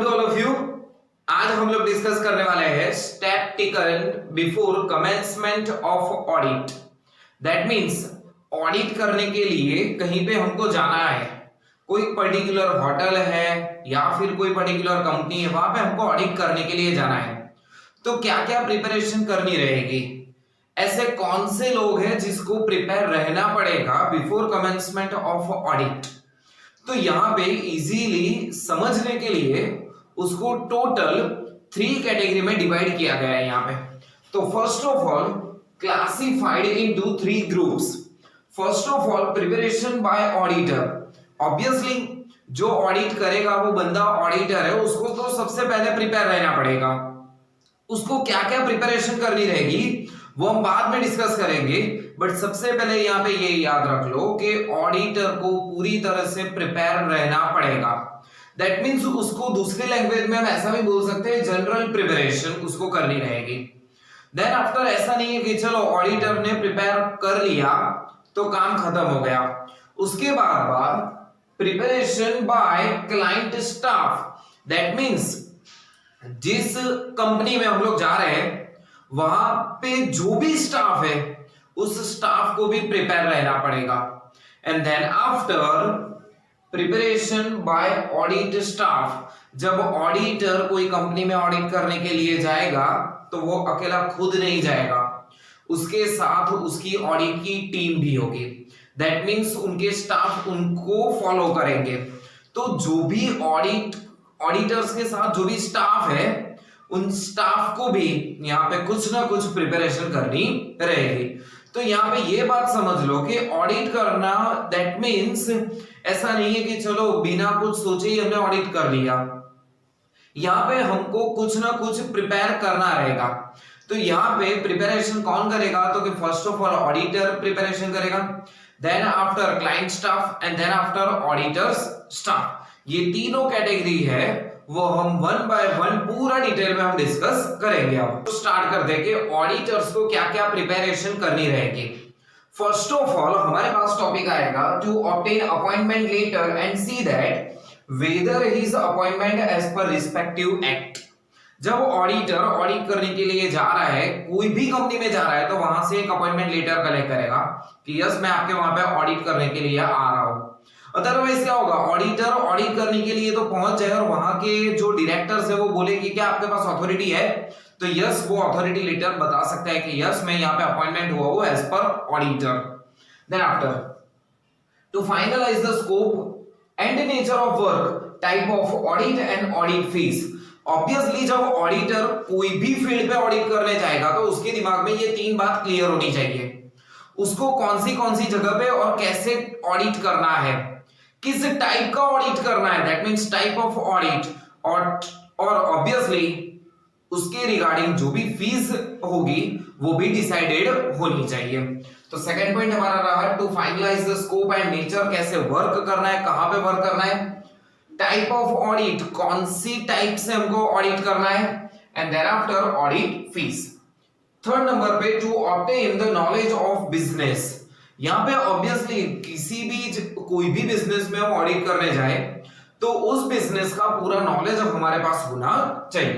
To all of you. आज हम लोग डिस्कस करने वाले हैं step taken before commencement of audit. That means audit करने के लिए कहीं पे हमको जाना है, कोई पर्टिकुलर होटल है या फिर कोई पर्टिकुलर कंपनी है, वहां पे हमको ऑडिट करने के लिए जाना है। तो क्या क्या प्रिपरेशन करनी रहेगी, ऐसे कौन से लोग हैं जिसको प्रिपेयर रहना पड़ेगा बिफोर कमेंसमेंट ऑफ ऑडिट। तो यहाँ पे इजीली समझने के लिए उसको टोटल 3 कैटेगरी में डिवाइड किया गया है यहाँ पे। तो first of all classified into 3 groups. First of all preparation bye auditor. Obviously जो ऑडिट करेगा वो बंदा ऑडिटर है, उसको तो सबसे पहले प्रिपेयर रहना पड़ेगा। उसको क्या क्या प्रिपरेशन करनी रहेगी वो हम बाद में डिस्कस करेंगे, बट सबसे पहले यहाँ पे ये याद रख लो कि ऑडिटर को पूरी तरह से प्रिपेयर रहना पड़ेगा। दैट मीन्स उसको दूसरी लैंग्वेज में हम ऐसा भी बोल सकते हैं, जनरल प्रिपरेशन उसको करनी रहेगी। देन आफ्टर ऐसा नहीं है कि चलो ऑडिटर ने प्रिपेयर कर लिया तो काम खत्म हो गया। उसके बाद preparation by client staff. That means जिस कंपनी में हम लोग जा रहे हैं वहां पे जो भी स्टाफ है उस स्टाफ को भी प्रिपेयर रहना पड़ेगा। And then after preparation by audit staff. जब ऑडिटर कोई कंपनी में ऑडिट करने के लिए जाएगा तो वो अकेला खुद नहीं जाएगा, उसके साथ उसकी ऑडिट की टीम भी होगी। दैट मीन्स उनके स्टाफ उनको फॉलो करेंगे। तो जो भी ऑडिटर्स के साथ जो भी स्टाफ है उन स्टाफ को भी यहाँ पे कुछ ना कुछ प्रिपरेशन करनी रहेगी। तो यहाँ पे ये बात समझ लो कि ऑडिट करना दैट मीन्स ऐसा नहीं है कि चलो बिना कुछ सोचे ही हमने ऑडिट कर लिया। यहाँ पे हमको कुछ ना कुछ प्रिपेयर करना रहेगा। तो यहाँ पे प्रिपरेशन कौन करेगा, तो कि first of all auditor preparation करेगा, then after client staff and then after auditors staff. ये तीनों कैटेगरी है वो हम 1 बाय 1 पूरा डिटेल में हम डिस्कस करेंगे। अब तो स्टार्ट कर देंगे ऑडिटर्स को क्या क्या प्रिपरेशन करनी रहेगी। फर्स्ट ऑफ ऑल हमारे पास टॉपिक आएगा to obtain appointment letter and see that whether his appointment as per respective act. जब ऑडिटर ऑडिट करने के लिए जा रहा है, कोई भी कंपनी में जा रहा है, तो वहां से एक अपॉइंटमेंट लेटर कलेक्ट करेगा कि यस मैं आपके वहां पे ऑडिट करने के लिए आ रहा हूं। अदरवाइज क्या होगा, ऑडिटर ऑडिट करने के लिए तो पहुंच जाए और वहां के जो डायरेक्टर्स है वो बोले कि क्या आपके पास अथॉरिटी है, तो यस वो अथॉरिटी लेटर बता सकता है कि यस मैं यहाँ पे अपॉइंटमेंट हुआ हूं as per auditor. Then after to finalise the scope and nature of work, type of audit and audit fees. Obviously जब ऑडिटर कोई भी फील्ड पे ऑडिट करने जाएगा तो उसके दिमाग में ये 3 बात क्लियर होनी चाहिए। उसको कौन सी जगह पे और कैसे ऑडिट करना है, किस टाइप का ऑडिट करना है, that means type of audit, और ऑब्वियसली उसके रिगार्डिंग जो भी फीस होगी वो भी डिसाइडेड होनी चाहिए। तो सेकंड पॉइंट हमारा रहा to finalise the scope and nature, कैसे वर्क करना है, कहां पे वर्क करना है, टाइप ऑफ ऑडिट, कौन सी टाइप से हमको ऑडिट करना है, and then after audit fees. Third number पे to obtain the knowledge of business. यहाँ पे ऑब्वियसली कोई भी बिजनेस में हम ऑडिट करने जाए तो उस बिजनेस का पूरा नॉलेज हमारे पास होना चाहिए।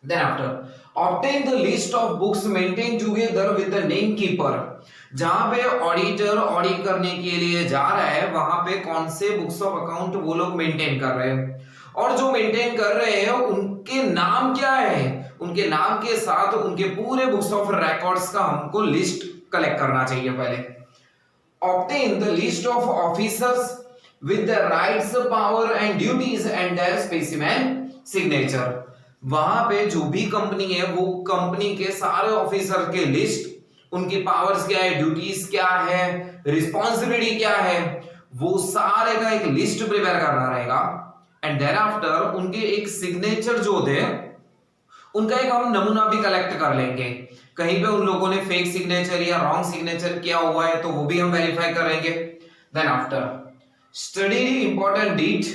Then after obtain the list of books maintain together with the name keeper. जहां पे ऑडिटर ऑडिट करने के लिए जा रहा है वहां पे कौन से बुक्स ऑफ अकाउंट वो लोग मेंटेन कर रहे हैं, और जो मेंटेन कर रहे हैं उनके नाम क्या है, उनके नाम के साथ उनके पूरे बुक्स ऑफ रिकॉर्ड्स का हमको लिस्ट कलेक्ट करना चाहिए पहले। Obtain the list of officers with the rights, power and duties and their specimen signature। वहां पे जो भी कंपनी है वो कंपनी के सारे ऑफिसर के लिस्ट, उनकी पावर्स क्या है, ड्यूटीज क्या है, रिस्पॉन्सिबिलिटी क्या है, वो सारे का एक लिस्ट प्रिपेयर करना रहेगा। एंड देन आफ्टर उनके एक सिग्नेचर जो होते हैं उनका एक हम नमूना भी कलेक्ट कर लेंगे। कहीं पे उन लोगों ने फेक सिग्नेचर या रॉन्ग सिग्नेचर किया हुआ है तो वो भी हम वेरीफाई करेंगे। Then after study important deed,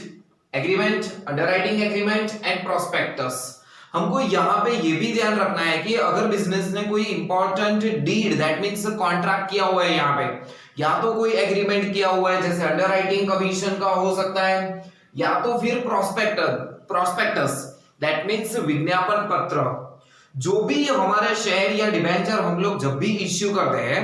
agreement, underwriting agreement and prospectus. हमको यहाँ पे ये भी ध्यान रखना है कि अगर बिजनेस ने कोई important deed that means contract किया हुआ है, यहाँ पे या तो कोई एग्रीमेंट किया हुआ है जैसे अंडरराइटिंग कमीशन का हो सकता है, या तो फिर प्रोस्पेक्टस दैट मीन्स विज्ञापन पत्र। जो भी हमारे शेयर या डिबेंचर हम लोग जब भी इश्यू करते हैं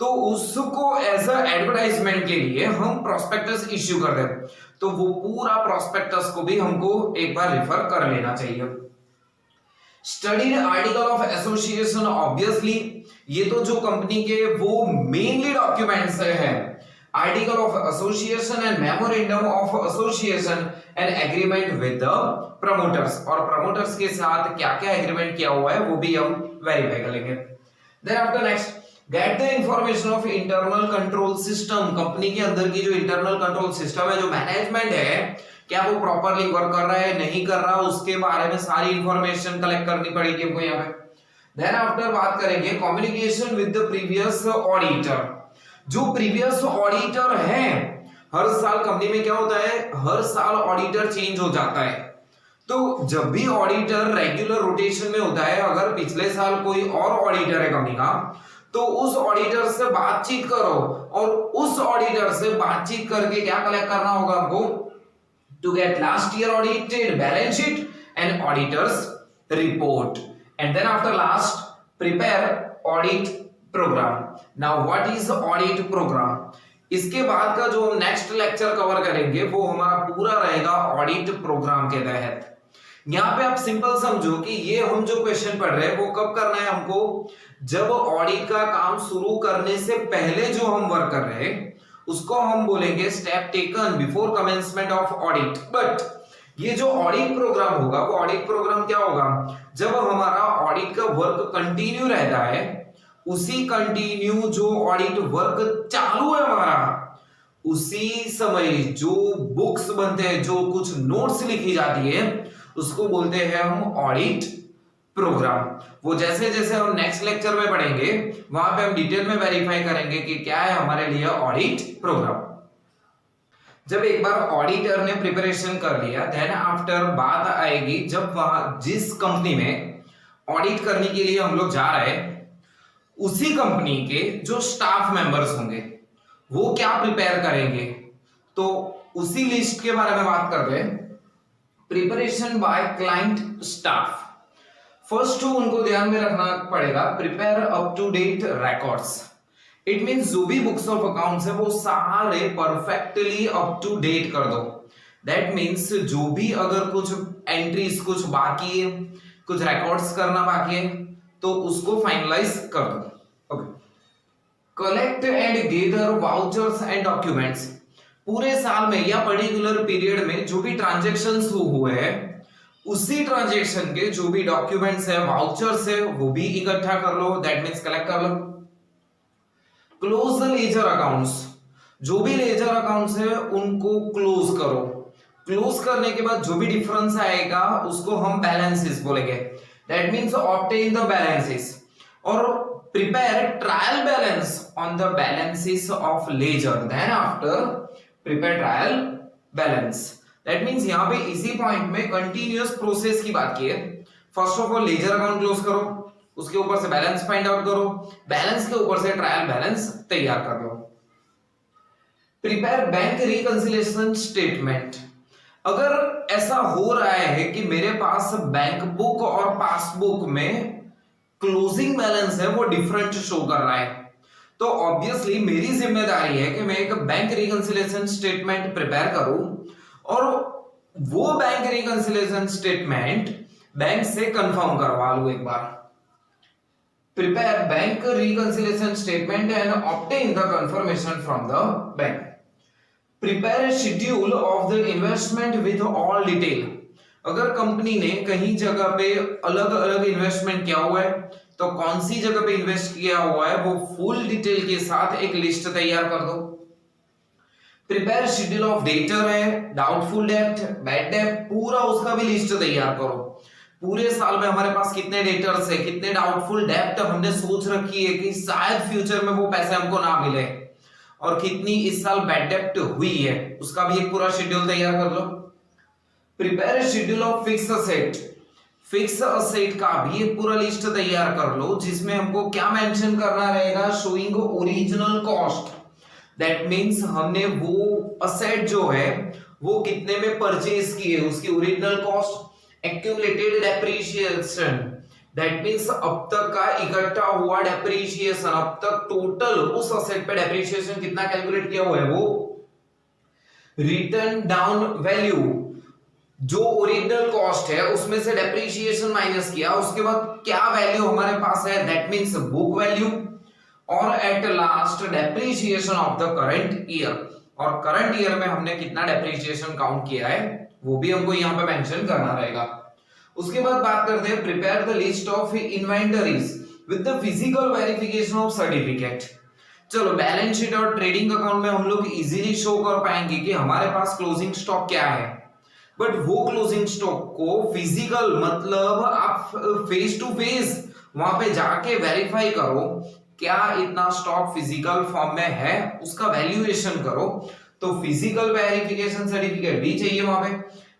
तो उसको एज अ एडवर्टाइजमेंट के लिए हम प्रोस्पेक्टस इश्यू करते हैं, तो वो पूरा प्रोस्पेक्टस को भी हमको एक बार रेफर कर लेना चाहिए। Studied article of association, obviously ये तो जो कंपनी के वो मेनली डॉक्यूमेंट्स हैं, article of association and memorandum of association and agreement with the promoters, और प्रमोटर्स के साथ क्या क्या एग्रीमेंट किया हुआ है वो भी हम वेरीफाई करेंगे। Then after next, get the information of internal control system, company के अंदर की जो इंटरनल कंट्रोल सिस्टम है, जो मैनेजमेंट है, क्या वो प्रॉपरली वर्क कर रहा है नहीं कर रहा, उसके बारे में सारी इंफॉर्मेशन कलेक्ट करनी पड़ेगी हमको यहाँ पे। देन आफ्टर बात करेंगे communication with the previous auditor, जो प्रीवियस ऑडिटर है, हर साल कंपनी में क्या होता है, हर साल ऑडिटर चेंज हो जाता है, तो जब भी ऑडिटर रेगुलर रोटेशन में होता है, अगर पिछले साल कोई और ऑडिटर है कंपनी का, तो उस ऑडिटर से बातचीत करो और उस ऑडिटर से बातचीत करके क्या कलेक्ट करना होगा हमको, to get last year audited balance sheet and auditor's report, and then after last prepare audit programme. Now what is audit programme, इसके बाद का जो हम नेक्स्ट लेक्चर कवर करेंगे वो हमारा पूरा रहेगा ऑडिट प्रोग्राम के तहत। यहाँ पे आप सिंपल समझो कि ये हम जो क्वेश्चन पढ़ रहे हैं वो कब करना है हमको, जब ऑडिट का काम शुरू करने से पहले जो हम वर्क कर रहे हैं उसको हम बोलेंगे step taken before commencement of audit. But ये जो ऑडिट प्रोग्राम होगा वो ऑडिट प्रोग्राम क्या होगा, जब हमारा ऑडिट का वर्क कंटिन्यू रहता है, उसी कंटिन्यू जो ऑडिट वर्क चालू है हमारा, उसी समय जो बुक्स बनते हैं, जो कुछ नोट्स लिखी जाती है, उसको बोलते हैं हम ऑडिट प्रोग्राम। वो जैसे जैसे हम नेक्स्ट लेक्चर में पढ़ेंगे वहां पे हम डिटेल में वेरीफाई करेंगे कि क्या है हमारे लिए ऑडिट प्रोग्राम। जब एक बार ऑडिटर ने प्रिपरेशन कर लिया, देन आफ्टर बात आएगी जब वहां जिस कंपनी में ऑडिट करने के लिए हम लोग जा रहे हैं, उसी कंपनी के जो स्टाफ मेंबर्स होंगे वो क्या प्रिपेयर करेंगे, तो उसी लिस्ट के बारे में बात कर रहे हैं। Preparation by client staff, first उनको ध्यान में रखना पड़ेगा, prepare up to date records, it means जो भी बुक्स ऑफ अकाउंट्स है वो सारे परफेक्टली अप टू डेट कर दो। दैट मींस जो भी अगर कुछ एंट्रीज कुछ बाकी है, कुछ रिकॉर्ड्स करना बाकी है, तो उसको फाइनलाइज कर दो। Okay, collect and gather vouchers and documents, पूरे साल में या पर्टिकुलर पीरियड में जो भी ट्रांजैक्शंस हुए हैं उसी ट्रांजैक्शन के जो भी डॉक्यूमेंट्स है, वाउचर्स है, वो भी इकट्ठा कर लो, दैट मींस कलेक्ट कर लो। क्लोज द लेजर अकाउंट्स, जो भी लेजर अकाउंट्स है उनको क्लोज करो, क्लोज करने के बाद जो भी डिफरेंस आएगा उसको हम बैलेंसेस बोलेंगे, that means obtain the balances, और prepare trial balance on the balances of ledger, then after prepare trial balance. That means यहां पे इसी पॉइंट में कंटीन्यूअस प्रोसेस की बात की है। First of all ledger account close करो, उसके ऊपर से बैलेंस फाइंड आउट करो, बैलेंस के ऊपर से ट्रायल बैलेंस तैयार कर लो। प्रिपेयर बैंक रिकंसिलिएशन स्टेटमेंट, अगर ऐसा हो रहा है कि मेरे पास बैंक बुक और पासबुक में क्लोजिंग बैलेंस है वो डिफरेंट शो कर रहा है, तो ऑब्वियसली मेरी जिम्मेदारी है कि मैं एक बैंक रिकंसिलिएशन स्टेटमेंट प्रिपेयर करूं और वो बैंक रिकंसिलिएशन स्टेटमेंट बैंक से कंफर्म करवा लूं एक बार। Prepare bank reconciliation statement and obtain the confirmation from the bank. Prepare schedule of the investment with all detail, अगर कंपनी ने कहीं जगह पे अलग अलग इन्वेस्टमेंट किया हुआ है तो कौन सी जगह पे इन्वेस्ट किया हुआ है वो फुल डिटेल के साथ एक लिस्ट तैयार कर दो। प्रिपेयर शेड्यूल ऑफ डेटर है, डाउटफुल डेब्ट, बैड डेब्ट, पूरा उसका भी लिस्ट तैयार करो। पूरे साल में हमारे पास कितने डेटर्स है, कितने डाउटफुल डेब्ट हमने सोच रखी है कि शायद फ्यूचर में वो पैसे हमको ना मिले, और कितनी इस साल बैड डेब्ट हुई है, उसका भी एक पूरा शेड्यूल तैयार कर लो। Prepare schedule of fix asset, fix asset का भी एक पूरा लिस्ट तैयार कर लो जिसमें हमको क्या मेंशन करना रहेगा, showing original cost, that means हमने वो असेट जो है वो कितने में परचेज किए, उसकी original cost, accumulated depreciation, that means अब तक का इकट्ठा हुआ डेप्रिसिएशन, अब तक टोटल उस असेट पे डेप्रिसिएशन कितना कैलकुलेट किया हुआ है वो, रिटर्न डाउन वैल्यू, जो ओरिजिनल कॉस्ट है उसमें से डेप्रिसिएशन माइनस किया, उसके बाद क्या वैल्यू हमारे पास है, दैट मींस बुक वैल्यू, और at last depreciation of the current year, और करंट ईयर में हमने कितना डेप्रिसिएशन काउंट किया है वो भी हमको यहां पे मेंशन करना रहेगा। उसके बाद बात करते हैं prepare the list of inventories with the physical verification of certificate. चलो बैलेंस शीट और ट्रेडिंग अकाउंट में हम लोग इजीली शो कर पाएंगे कि हमारे पास क्लोजिंग स्टॉक क्या है, बट वो क्लोजिंग स्टॉक को फिजिकल मतलब आप फेस टू फेस वहां पे जाके वेरीफाई करो क्या इतना स्टॉक फिजिकल फॉर्म में है, उसका वैल्यूएशन करो, तो फिजिकल वेरिफिकेशन सर्टिफिकेट भी चाहिए वहां पे।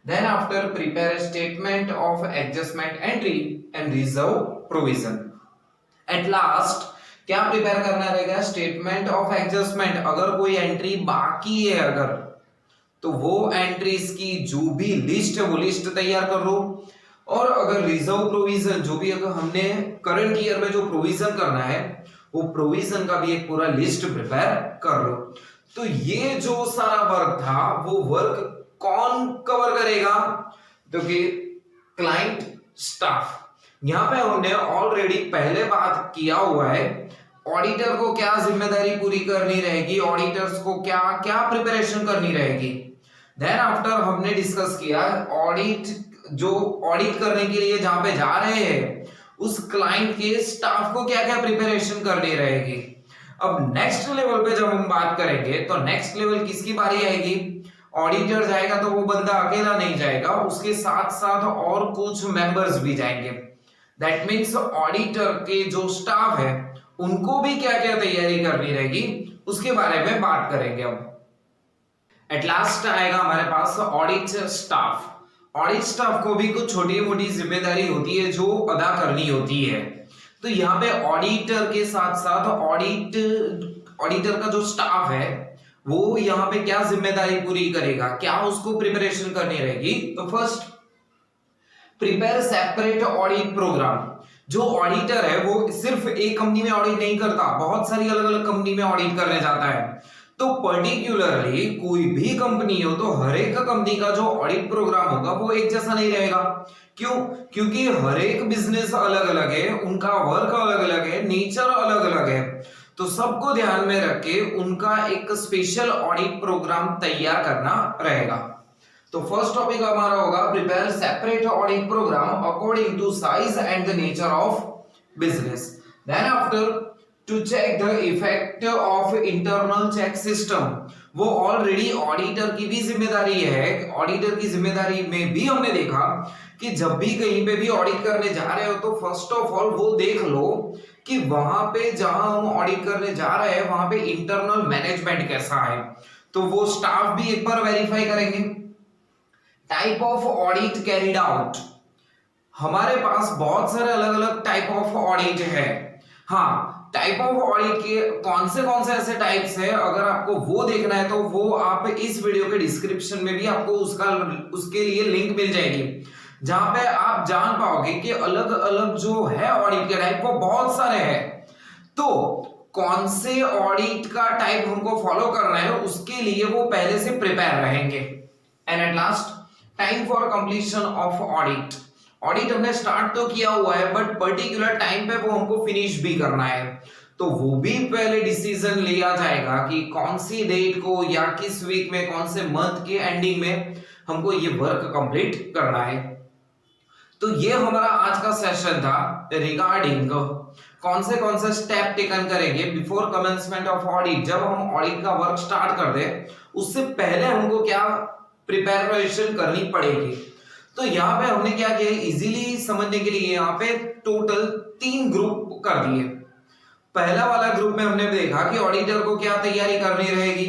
Then after prepare statement of adjustment entry and reserve provision. At last क्या प्रिपेयर करना रहेगा, स्टेटमेंट ऑफ एडजस्टमेंट, अगर कोई एंट्री बाकी है अगर, तो वो एंट्रीज की जो भी लिस्ट है वो लिस्ट तैयार कर लो, और अगर रिजर्व प्रोविजन जो भी अगर हमने करंट ईयर में जो प्रोविजन करना है वो प्रोविजन का भी एक पूरा लिस्ट प्रिपेयर कर लो। तो ये जो सारा वर्क था वो वर्क कौन कवर करेगा, तो कि क्लाइंट स्टाफ। यहां पे हमने ऑलरेडी पहले बात किया हुआ है ऑडिटर को क्या जिम्मेदारी पूरी करनी रहेगी, ऑडिटर्स को क्या क्या प्रिपरेशन करनी रहेगी। देन आफ्टर हमने डिस्कस किया ऑडिट, जो ऑडिट करने के लिए जहां पे जा रहे हैं उस क्लाइंट के स्टाफ को क्या क्या प्रिपरेशन करनी रहेगी। अब नेक्स्ट लेवल पे जब हम बात करेंगे तो नेक्स्ट लेवल किसकी बारी आएगी, ऑडिटर जाएगा तो वो बंदा अकेला नहीं जाएगा, उसके साथ साथ और कुछ मेंबर्स भी जाएंगे। दैट मींस ऑडिटर के जो स्टाफ है उनको भी क्या क्या तैयारी करनी रहेगी उसके बारे में बात करेंगे। अब एट लास्ट आएगा हमारे पास ऑडिट स्टाफ। ऑडिट स्टाफ को भी कुछ छोटी मोटी जिम्मेदारी होती है जो अदा करनी होती है। तो यहाँ पे ऑडिटर के साथ साथ ऑडिटर का जो स्टाफ है वो यहाँ पे क्या जिम्मेदारी पूरी करेगा, क्या उसको प्रिपरेशन करनी रहेगी। तो first prepare separate audit programme. जो ऑडिटर है वो सिर्फ एक कंपनी में ऑडिट नहीं करता, बहुत सारी अलग अलग कंपनी में ऑडिट करने जाता है। तो पर्टिकुलरली कोई भी कंपनी हो तो हर एक कंपनी का जो ऑडिट प्रोग्राम होगा वो एक जैसा नहीं रहेगा। क्यों, क्योंकि हर एक बिजनेस अलग अलग है, उनका वर्क अलग अलग है, नेचर अलग अलग है, तो सबको ध्यान में रख के उनका एक स्पेशल ऑडिट प्रोग्राम तैयार करना रहेगा। तो फर्स्ट टॉपिक हमारा होगा prepare separate audit programme according to size and the nature of business. Then after to check the effect of internal check system. वो ऑलरेडी ऑडिटर की भी जिम्मेदारी है। ऑडिटर की जिम्मेदारी में भी हमने देखा कि जब भी कहीं पे भी ऑडिट करने जा रहे हो तो फर्स्ट ऑफ ऑल वो देख लो कि वहां पे जहां हम ऑडिट करने जा रहे हैं वहां पे इंटरनल मैनेजमेंट कैसा है, तो वो स्टाफ भी एक बार वेरीफाई करेंगे। Type of audit carried out. हमारे पास बहुत सारे अलग अलग टाइप ऑफ ऑडिट है। हाँ, टाइप ऑफ ऑडिट के कौन से ऐसे टाइप्स है, अगर आपको वो देखना है तो वो आप इस वीडियो के डिस्क्रिप्शन में भी आपको उसके लिए लिंक मिल जाएगी, जहां पे आप जान पाओगे कि अलग अलग जो है ऑडिट के टाइप वो बहुत सारे हैं। तो कौन से ऑडिट का टाइप हमको फॉलो करना है उसके लिए वो पहले से प्रिपेयर रहेंगे। And at last time for completion of audit. Audit हमने स्टार्ट तो किया हुआ है बट पर्टिकुलर टाइम पे वो हमको फिनिश भी करना है, तो वो भी पहले डिसीजन लिया जाएगा कि कौन सी डेट को या किस वीक में, कौन से मंथ के एंडिंग में हमको ये वर्क कंप्लीट करना है। तो ये हमारा आज का सेशन था रिगार्डिंग कौन से स्टेप टेकन करेंगे बिफोर कमेंसमेंट ऑफ ऑडिट। जब हम ऑडिट का वर्क स्टार्ट कर दे उससे पहले हमको क्या प्रिपरेशन करनी पड़ेगी। तो यहाँ पे हमने क्या किया, इजीली समझने के लिए यहाँ पे टोटल 3 ग्रुप कर दिए। पहला वाला ग्रुप में हमने देखा कि ऑडिटर को क्या तैयारी करनी रहेगी।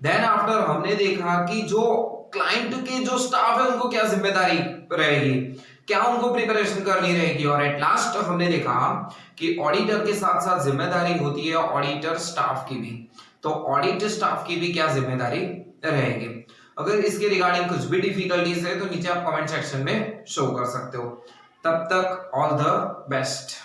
देन आफ्टर हमने देखा कि जो क्लाइंट के जो स्टाफ है उनको क्या जिम्मेदारी रहेगी, क्या उनको प्रिपरेशन करनी रहेगी। और एट लास्ट हमने देखा कि ऑडिटर के साथ साथ जिम्मेदारी होती है ऑडिटर स्टाफ की भी, तो ऑडिट स्टाफ की भी क्या जिम्मेदारी रहेगी। अगर इसके रिगार्डिंग कुछ भी डिफिकल्टीज है तो नीचे आप कमेंट सेक्शन में शो कर सकते हो। तब तक ऑल द बेस्ट।